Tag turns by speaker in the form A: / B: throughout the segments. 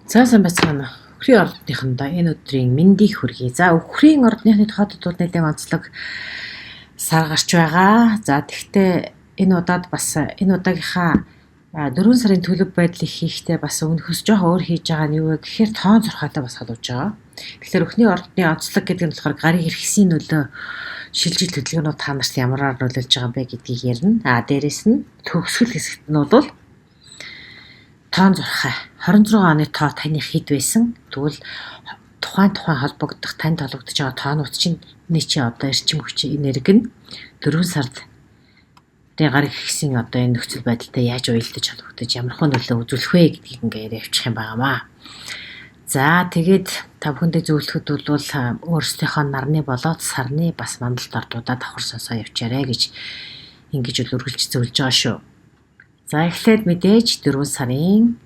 A: За сайн байцгаана. Үхрийн ордныхондоо энэ өдрийн мэндийг хүргэе. За үхрийн ордныхны тохиолдлууд нэлээд онцлог сар гарч байгаа. За тэгвэл энэ удаад бас энэ удаагийнхаа 4 сарын төлөв байдлыг хийхдээ бас өмнөхөөс жоохон өөр хийж байгаа нь юу вэ гэхээр тоон зурхаатай бас холбож байгаа. Тэгэхээр үхрийн ордны онцлог гэдэг нь болохоор гариг эрхсийн нөлөө шилжил хөдөлгөөнүүд та нарт ямараар нөлөөлж байгаа бэ гэдгийг ярина. Дээрээс нь төгсгөл хэсэгт нь бол тоон зурхай 26 оны тоо таны хэд байсан? Тэгвэл тухайн холбогдох танд холбогдож байгаа тоонууд чинь чи одоо эрчим хүч энерги нь 4 сард гариг ихсэн одоо энэ нөхцөл байдалтай яаж уялдаж холбогдож ямархуу нөлөө үзүүлэх вэ гэдгийг ингээд явуучих юм байнамаа. За тэгээд та бүхэндээ зөвлөхөд бол өөрсдийнхөө нарны болоод сарны бас мандалд ордуудаа давхар сонсоо явчаарэ гэж ингэж үргэлж зөвлөж байгаа шүү. За эхлээд мэдээж 4 сарын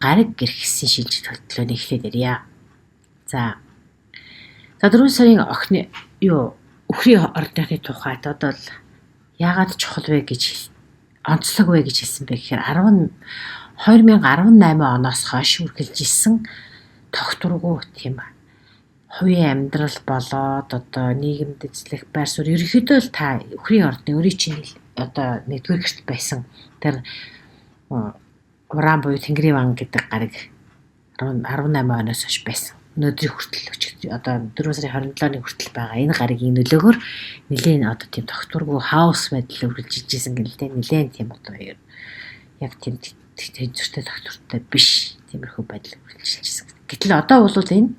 A: гариг гэрхсэн шилжил хөдөлгөөний эхлээд ярья. За 4 сарын үхрийн ордныхны тухайд одоо яагаад чухал вэ гэж онцлог вэ гэж хэлсэн бэ гэхээр 2018 оноос хойш үргэлжилсэн тогтворгүй тийм хувийн амьдрал болоод одоо нийгэмд эзлэх байр суурь ерөнхийдөө л та үхрийн ордны өөрийн чинь одоо нэгдүгээр гэрт байсан тэр уран буюу Тэнгэрийн ван гэдэг гариг 18 оноос хойш байсан. Өнөөдрийн хүртэл одоо 4 сарын 27-ны хүртэл байгаа энэ гаригийн нөлөөгөөр нэлээд одоо тийм тогтворгүй хаос байдал үргэлжилж ирсэн гэлтэй нэлээд тийм одоо яг тийм тэнцвэртэй тогтвортой биш тиймэрхүү байдал үргэлжилж ирсэн. Гэтэл одоо бол энэ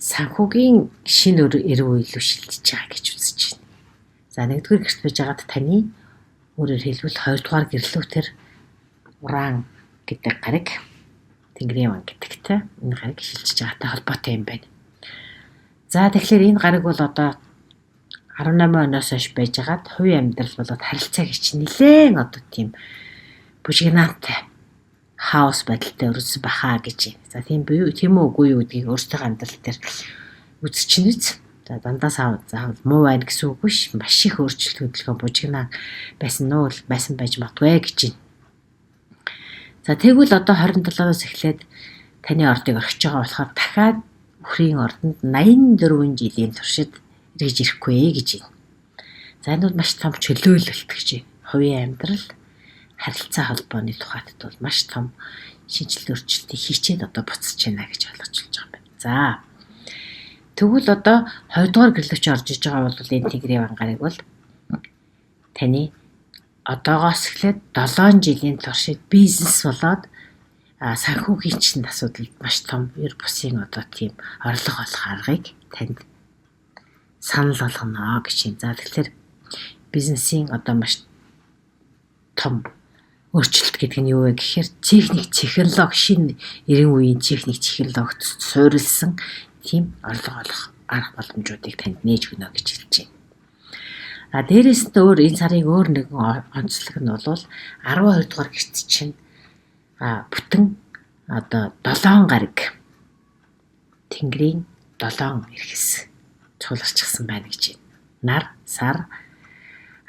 A: санхүүгийн шинэ эрүү илүү шилжиж байгаа гэж үзэж байна. За нэгдүгээр гэрт байж байгаад таны өөрөөр хэлбэл 2 дугаар гэрлүү тэр уран гэдэг гариг Тэнгэрийн ван гэдэгтэй энэ гариг шилжиж байгаатай холбоотой юм байна. За тэгэхээр энэ гариг бол одоо 18 оноос хойш байж байгаад хувийн амьдрал болоод харилцааг чинь нэлээд одоо тийм бүжигнантай хаос байдалтай өрнөсөн бахаа гэж. За тийм үгүй юу гэдгийг өөрсдөө амьдрал дээр үзчихнэ үз. За дандаа заавал муу байна гэсэн үг биш. Маш их өөрчлөлт хөдөлгөөн бужигнаа байсан байж магадгүй гэж байна. За тэгвэл одоо 27-оос эхлээд таны ордыг орхиж байгаа болохоор дахиад үхрийн ордонд 84 жилийн туршид эргэж ирэхгүй гэж байна. За энэ бол маш том чөлөөлөлт гэж байна. Хувийн амьдрал харилцаа холбооны тухайд бол маш том шинжлэл өөрчлөлтийг хийчээд одоо буцаж байна гэж ойлгож байгаа юм байна. За тэгвэл одоо 2 дугаар гэрлүүч орж иж байгаа бол энэ Тэнгэрийн ван гариг бол таны одоогоос эхлээд 7 жилийн туршид бизнес болоод санхүүгийн чинь асуудал маш том ер бусын одоо тийм орлого олох аргыг танд санал болгоно гэж юм. За тэгэхээр бизнесийн одоо маш том өөрчлөлт гэдэг нь юу вэ гэхээр техник технологи шинэ 90 үеийн техник технологид суурилсан тийм орлого олох арга боломжуудыг танд нээж өгнө гэж хэлж байна. Дээрээс нь энэ сарын өөр нэгэн онцлог нь бол 12 дугаар гэрт чинь бүтэн одоо 7 гариг Тэнгэрийн 7 эрхэс цуулгарчихсан байна гэж байна. Нар, сар,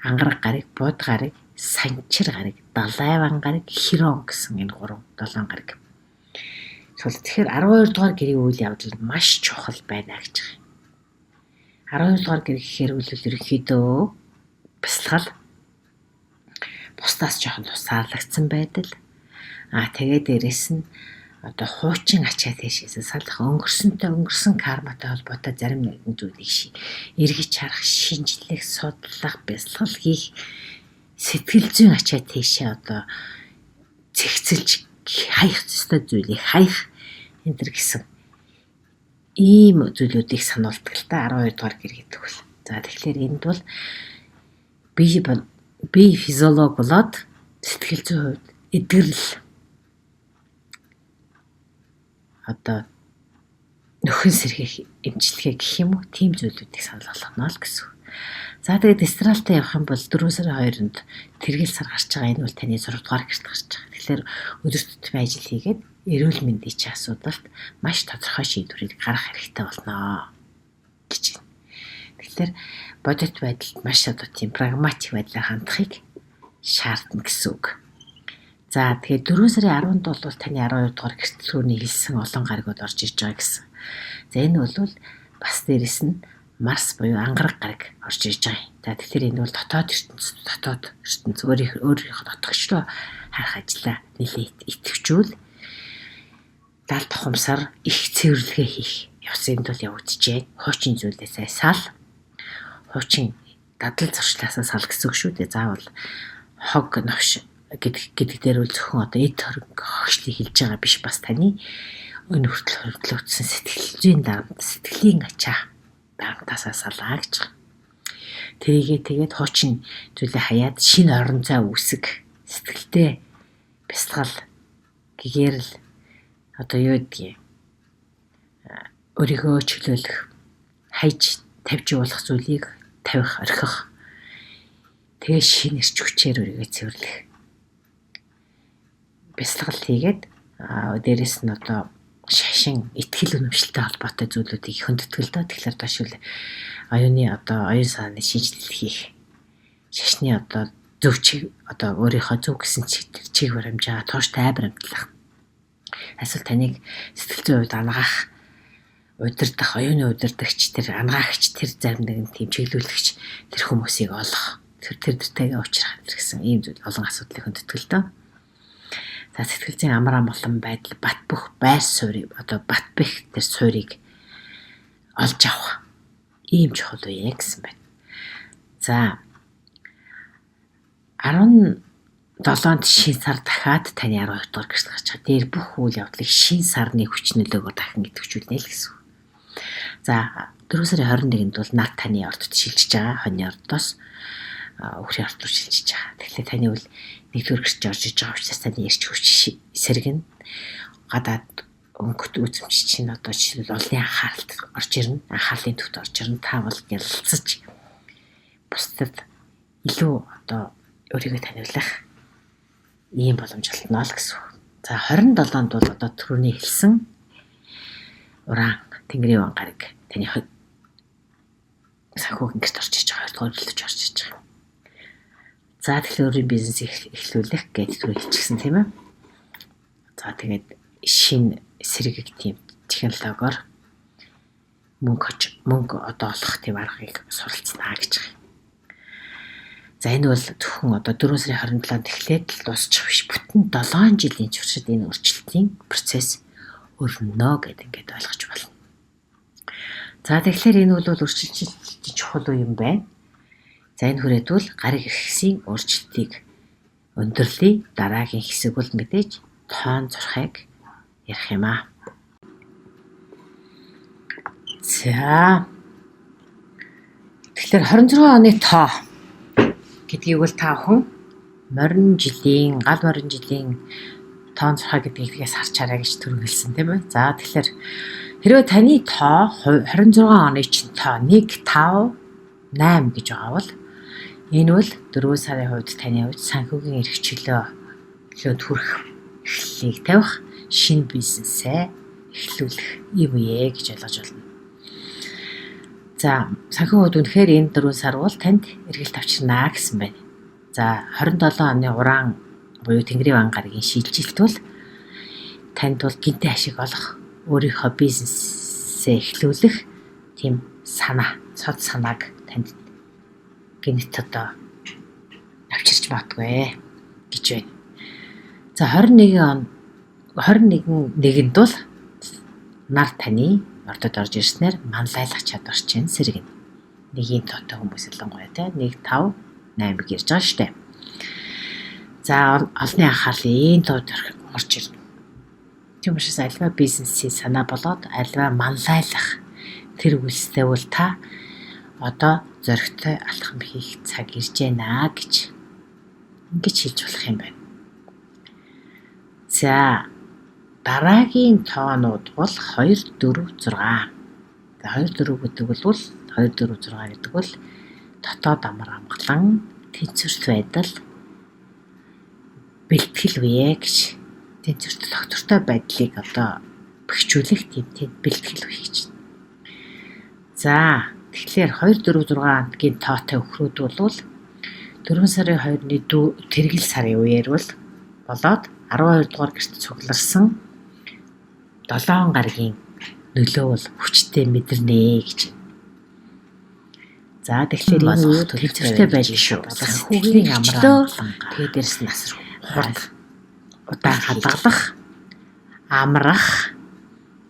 A: ангараг гариг, бод гариг, санчир гариг, далай ван гариг, хирон гэсэн энэ 7 гариг. Тэгэхээр 12 дугаар гэрийн үйл явдал маш чухал байна гэж байна. 12 дугаар гэр гэхээр ерөнхийдөө бясалгал бусдаас жоохон тусаалагдсан байдал. Тэгээд дээрэс нь одоо хуучин ачаа тийшээс салах өнгөрсөн карматай холбоотой зарим нэгэн зүйлийг эргэж харах, шинжлэх, судлах, бясалгал хийх сэтгэл зүйн ачаа тийшээ одоо зэгцэлж хаях ёстой зүйлийг хаях энэ гэсэн ийм зүйлүүдийг сануулдаг л та 12 дугаар гэр гэдэг бол. За тэгэхээр энд бол бие физиолог болоод сэтгэл зүйн хувьд эдгэрэл одоо нөхөн сэргийх эмчилгээ гэх юм уу тийм зүйлүүдийг санал болгоно л гэсэн. За тэгээд астралтай явах юм бол 4 сарын 2-нд тэргэл сар гарч байгаа энэ бол таны 6 дугаар гэрт гарч байгаа. Тэгэхээр өдөр тутмын ажил хийгээд эрүүл мэндийн чинь асуудалд маш тодорхой шийдвэрийг гаргах хэрэгтэй болно гэж байна. Тэгэхээр бодит байдалд маш одоо тийм прагматик байдлаар хандахыг шаардна гэсэн үг. За тэгээд 4 сарын 10-нд бол таны 12 дугаар гэрчлэлгүүний хэлсэн олон гаригуд орж ирж байгаа гэсэн. За энэ бол бас дээрэс нь Марс буюу ангараг гараг орж ирж байгаа юм. За тэгэхээр энэ бол дотоод ертөнц өөрийнхөө дотгочлоо харах ажлаа нэлээд идэвхжүүл 70 тухамсар их цэвэрлэгээ хийх явцанд бол явагдчихэ. Хуучин зүйлээсээ сал, хуучин дадал зуршлаасаа сал гэсэн үг шүү дээ. Заавал хог новш гэдэг дээр үл зөвхөн одоо эд хөрөнгө хогшлыг хэлж байгаа биш, бас таны өн хүртэл хөрвдлөгдсөн сэтгэлийн дарамт, сэтгэлийн ачаа дарамтаасаа салаа гэж байгаа. Тэгээд хуучин зүйлээ хаяад шинэ орон зай үүсэг, сэтгэлдээ бясалгал гэгэрэл одоо юу гэдгийг өөрийгөө чөлөөлөх, хайж тавьж явуулах зүйлийг тавих, орхих. Тэгээ шинэ эрч хүчээр өөрийгөө цэвэрлэх. Бясалгал хийгээд дээрэс нь одоо шашин итгэл үнэмшилтэй холбоотой зүйлүүдийг хөндөтгөлдөө. Тэгэхээр дашвал оюуны одоо оюун санааны шинжилэл хийх, шашны одоо зөв чиг одоо өөрийнхөө зөв гэсэн чиг баримжаа тууштай баримтлах. Эсвэл таныг сэтгэл зүйн хувьд ангаах, удирдах, оюуны удирдагч, тэр ангаагч, тэр зарим нэгэн тийм чиглүүлэгч тэр хүмүүсийг олох, тэртэйгээ уулзрах гэсэн ийм зүйл олон асуудлыг хөндөтгөлдөө. За сэтгэл зүйн амар амгалан байдал бат бөх байр суурийг одоо бат бэх тэр суурийг олж авах ийм чухал үе гэсэн байна. За 17-нд шинэ сар дахиад таны 12 дугаар гэрт гарч байгаа. Дээр бүх үйл явдлыг шинэ сарны хүч нөлөөгөөр дахин идэвхжүүлнэ л гэсэн. За 4 сарын 21-нд бол над таны ордод шилжиж байгаа. Хоньны ордоос өхрийн орд руу шилжиж байгаа. Тэгэхээр таны үл нэгдүгээр гэрт орж иж байгаа учраас таны эрч хүч сэргэн гадаад өнгөт үзэмж чинь одоо жишээл олны анхааралд орж ирнэ. Анхаарлын төвд орж ирнэ. Та бол ялцаж бусдад илүү одоо өөрийгөө таниулах ийм боломж олдно л гэсэн. За 27-нд бол одоо түрүүний хэлсэн уран Тэнгэрийн ван гараг таны санхүүгийн гэрт орж иж байгаа. 2 дугаар хөлтөж орж иж байгаа. За тэгэхээр өөрийн бизнесийг эхлүүлэх гэж түрүү хэлчихсэн тийм ээ. За тэгээд шинэ сэргийг тийм технологиор мөнгө одоо олох тийм аргыг суралцнаа гэж байгаа. За энэ бол зөвхөн одоо 4 сарын 27-нд эхлээд л дуусчих биш. Бүтэн 7 жилийн туршид энэ өөрчлөлтийн процесс өрнө гэдэг ингээд ойлгож байна. За тэгэхээр энэ бол өөрчлөлтийн чухал үе юм байна. За энэ хүрээд бол гариг эрхсийн өөрчлөлтийг өндөрлөе. Дараагийн хэсэг бол мэдээж тоон зурхайг ярих юм аа. За тэгэхээр 26 оны тоо гэдгийг бол та бүхэн гал морин жилийн тоон зурхай гэдгийгээс харж хараа гэж түрүү хэлсэн тийм ээ. За тэгэхээр хэрвээ таны тоо 26 оны чинь тоо 1 5 8 гэж байгаа бол энэ бол 4 сарын хувьд таны хувьд санхүүгийн эрх чөлөөнд хүрэх эхлэлийг тавих, шинэ бизнесээ эхлүүлэх юм ээ гэж ойлгож байна. За санхүү хувьд үнэхээр энэ 4 сар бол танд эргэлт авчирнаа гэсэн байна. За 27 оны уран буюу Тэнгэрийн ван гарагийн шилжилт бол танд бол гинтээ ашиг олох, өөрийнхөө бизнесээ эхлүүлэх тийм цод санааг танд гинт одоо авчирч магадгүй гэж байна. За 21-нд бол нар таны ордод орж ирснээр манлайлах чадвар чинь сэргэнэ. Нэгийн тоотой хүмүүс ялангуяа те 1 5 8 гэрж байгаа штэ. За олны анхаарлын төвд орж ирнэ. Тийм учраас альва бизнесийн санаа болоод альва манлайлах тэр үйлстэй бол та одоо зоригтой алхам хийх цаг ирж байна гэж ингэж хэлж болох юм байна. За дараагийн тоонууд бол 2 4 6. За 2 4 гэдэг бол 2 4 6 гэдэг бол дотоод амар амгалан тэнцвэрт байдал бэлтгэл үе гэж тэнцвэрт доктортой байдлыг одоо бэхжүүлэх тийм бэлтгэл үе гэж. За тэгэхээр 2 4 6-гийн тоотой өхрүүд бол 4 сарын 2-ны тэргэл сарын үеэр бол болоод 12 дугаар гэрт цугларсан 7 гаргийн нөлөө бол хүчтэй мэдэрнэ гэж. За тэгэхээр энэ үе төвчтэй байж шүү. Санхүүгийн амраа тэгээд дээрс насар хурд удаан хадгалах, амрах,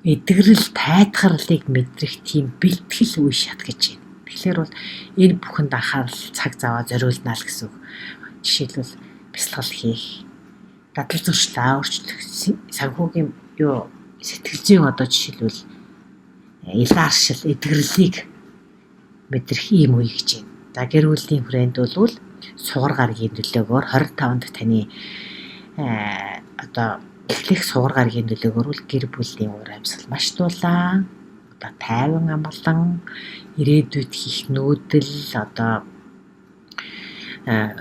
A: эдгэрэл тайтгарлыг мэдрэх тийм бэлтгэл үе шат гэж байна. Тэгэхээр бол энэ бүхэнд анхаарал цаг зав зориулнаа л гэсэн үг. Жишээлбэл бясалгал хийх, дадлаг зуршлаа өөрчлөх, санхүүгийн сэтгэл зүйн жишээлбэл илааршил, эдгэрлийг мэдрэх ийм үе гэж байна. За гэр бүлийн хүрээнд бол сугар гаргийн нөлөөгөөр 25-нд таны эхлэх сугар гаргийн нөлөөгөөр бол гэр бүлийн уур амьсгал маш дулаан, тайван амгалан, ирээдүйд хийх нүүдэл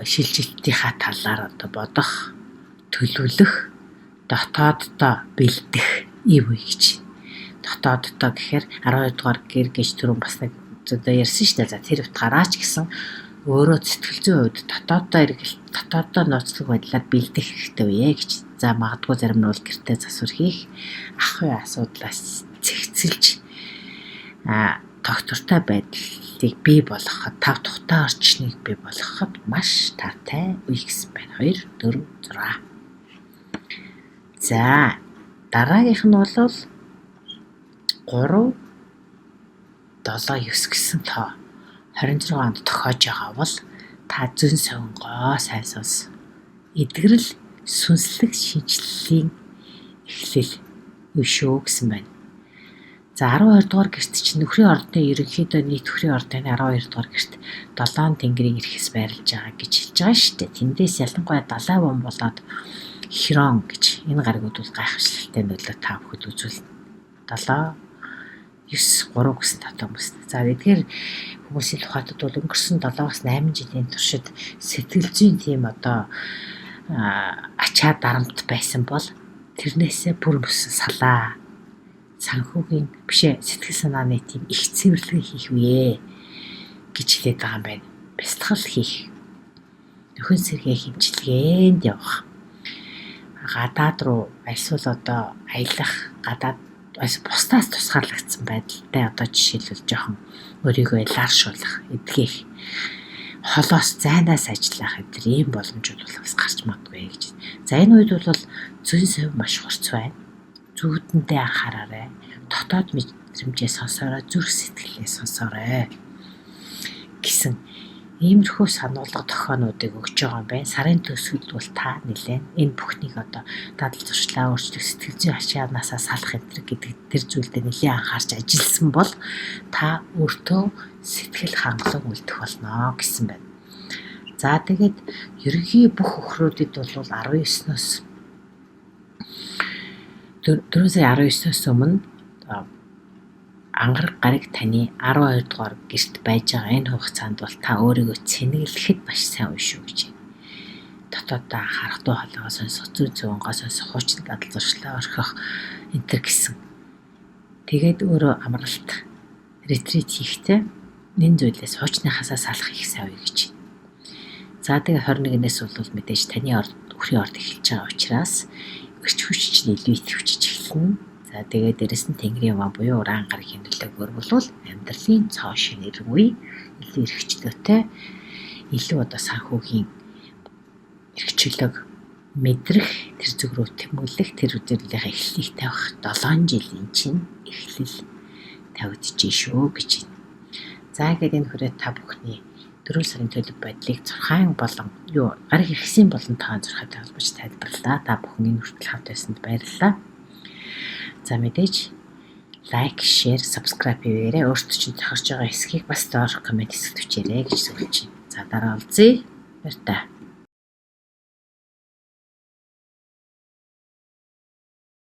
A: шилжилтийнхаа талаар бодох, төлөвлөх, дотооддоо бэлдэх ийм үе гэж. Дотооддоо гэхээр 12 дугаар гэр гэж түрүүн бас нэг ярьсан шүү дээ. За тэр утгаараач гэсэн өөрөө сэтгэл зүйн хувьд дотооддоо нууцлах байдлаар бэлдэх хэрэгтэй үе гэж. За магадгүй зарим нь бол гэртээ засвар хийх, ах уй асуудлаас цэгцэлж тогтвортой байдлыг бий болгоход, тав тухтай орчныг бий болгоход маш таатай үе гэсэн байна. 2, 4, 6. За дараагийнх нь бол 3, 7, 9 гэсэн тоо 26 онд тохиож байгаа бол та зөн сонгоо сайн сонс. Эдгэрэл сүнслэг шинжиллийн эхлэл юу шүү гэсэн байна. За 12 дугаар гэрт чинь нөхрийн ордны ерөнхийдөө нийт нөхрийн ордны 12 дугаар гэрт 7 тэнгэрийн эрхэс байрлаж байгаа гэж хэлж байгаа шүү дээ. Тэндээс ялангуяа далай бом болоод Хирон гэж энэ гаригуд бол гайхамшигтай нөлөө та бүхэд үзүүлнэ. 7, 9, 3 гэсэн татаа хүмүүс. За эдгээр хүмүүсийн тухайтад бол өнгөрсөн 7-8 жилийн туршид сэтгэл зүйн тийм ачаа дарамт байсан бол тэрнээсээ бүр өссөн салаа. Санхүүгийн бишээ сэтгэл санааны тийм их цэвэрлэг хийх үе гэж хэлээд байгаа юм байна. Бясалгал хийх, нөхөн сэргээ хэмжилгээнд явах, гадаад руу эсвэл аялах, гадаад бусдаас тусгаарлагдсан байдалтай жишээлбэл жоохон өөрийгөө илааршуулах, эдгэх, холоос зайнаас ажиллах ийм боломжууд бол бас гарч магадгүй гэж. За энэ үед бол зүйн совь маш хурц байна. Зүудэндээ анхаараарай. Дотоод мэдрэмжээ сонсоорой, зүрх сэтгэлээ сонсоорой гэсэн иймэрхүү сануулга тохионуудыг өгж байгаа юм байна. Сарын төгсгөлд бол та нэлээд энэ бүхнийг дадал зуршлаа өөрчлөх, сэтгэл зүйн ачаанаас салах гэдэг тэр зүйлдээ нэлээд анхаарч ажилласан бол та өөртөө сэтгэл хангалуун үлдэх болно гэсэн байна. За тэгээд ерөнхий бүх өхрөөдөд бол 19-ноос 4 сая 19-ноос өмнө ангараг гараг таны 12 дугаар гэрт байж байгаа энэ хугацаанд бол та өөрийгөө цэнэглэхэд маш сайн үе шүү гэж. Дотооддоо анхаарах, дуу хоолойгоо сонсох, зүй зүүнгоо сонсох, хуучин дадал зуршлаа орхих энэ гэсэн. Тэгээд өөрөө амралт, ретрит хийхдээ энэ зүйлээс хуучныхаасаа салах их сайн үе гэж. За тэгээд 21-ээс бол мэдээж таны өхрийн орд эхэлж байгаа учраас өч хүч нь илүү идэвхжиж эхэлнэ. За тэгээд дээрэс нь тэнгэрийн ваа буюу ураан гарагийн нөлөөгөөр бол амьдралын цоо шинээр үе илүү эрхчлөөтэй, илүү санхүүгийн эрхчлөг мэдрэх, тэр зүг рүү тэмүүлэх, тэр үзүүлэлтийн эхлэлийг тавих 7 жилийн чинь эхлэл тавигдчихжээ шүү гэж байна. За ингээд энэ хүрээ та бүхний 4 сарын төлөв байдлыг зурхаан болон гараг иргэсийн болон таан зурхаатай холбож тайлбарлаа. Та бүхэн энэ хүртэл хамт байсанд баярлалаа. За мэдээж лайк, шеэр, сабскрайб хийгээрэй. Өөрсдөө чинь зохиорч байгаа хэсгийг бас доор коммент хэсэгт бичээрэй гэж зөвлөж байна. За дараа уулзъя. Баярлалаа.